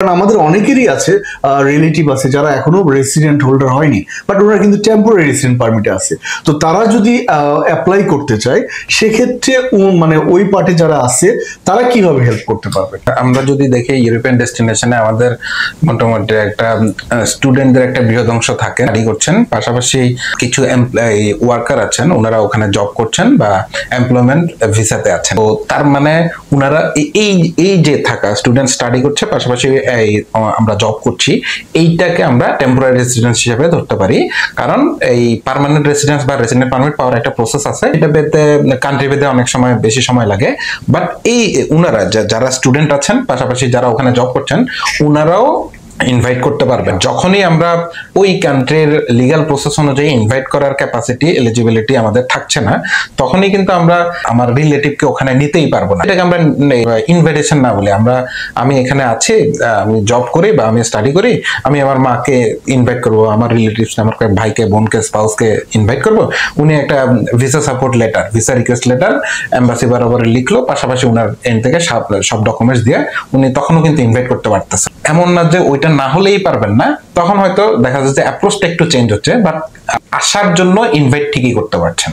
কারণ আমাদের অনেকেরই আছে রিলেটিভ আছে যারা এখনো রেসিডেন্ট হোল্ডার হয়নি, বাট ওরা কিন্তু টেম্পোরারি রেসিডেন্ট পারমিটে আছে। তো তারা যদি অ্যাপ্লাই করতে চায় সেক্ষেত্রে মানে ওই পার্টে যারা আছে তারা কিভাবে হেল্প করতে পারবে? আমরা যদি দেখি ইউরোপিয়ান ডেস্টিনেশনে আমাদের মোটামুটি একটা স্টুডেন্টদের একটা বৃহৎ অংশ থাকে, স্টাডি করছেন, পাশাপাশি কিছু ওয়ার্কার আছেন, ওনারা ওখানে জব করছেন বা এমপ্লয়মেন্ট ভিসাতে আছেন। তো তার মানে ওনারা এই যে থাকা স্টুডেন্ট স্টাডি করছে, পাশাপাশি আমরা জব করছি, এইটাকে আমরা টেম্পোরারি রেসিডেন্স হিসেবে ধরতে পারি। কারণ এই পার্মানেন্ট রেসিডেন্স বা রেসিডেন্ট পারমিট পাওয়ার একটা প্রসেস আছে, এটা পেতে কান্ট্রি ভেদে অনেক সময় বেশি সময় লাগে। বাট এই ওনারা যারা স্টুডেন্ট আছেন, পাশাপাশি যারা ওখানে জব করছেন, ওনারাও ইনভাইট করতে পারবেন। যখনই আমরা ওই কান্ট্রির লিগ্যাল প্রসেস অনুযায়ী ইনভাইট করার ক্যাপাসিটি, এলিজিবিলিটি আমাদের থাকছে না, তখনই কিন্তু আমরা আমার রিলেটিভকে ওখানে নিতেই পারবো না। এটাকে আমরা ইনভাইটেশন না বলি, আমি এখানে আছি, আমি জব করি বা আমি স্টাডি করি, আমি আমার মাকে ইনভাইট করবো, আমার রিলেটিভস, আমার ভাইকে, বোনকে, স্পাউসকে ইনভাইট করবো। উনি একটা visa support letter, visa request letter embassy বরাবর লিখলো, পাশাপাশি উনার এন্ড থেকে সব ডকুমেন্টস দিয়ে উনি তখনও কিন্তু ইনভাইট করতে পারতেছে। এমন না যে ওইটা না হলেই পারবেন না, তখন হয়তো দেখা যাচ্ছে অ্যাপ্রোচটা একটু চেঞ্জ হচ্ছে, বাট আসার জন্য ইনভাইট ঠিকই করতে পারছেন।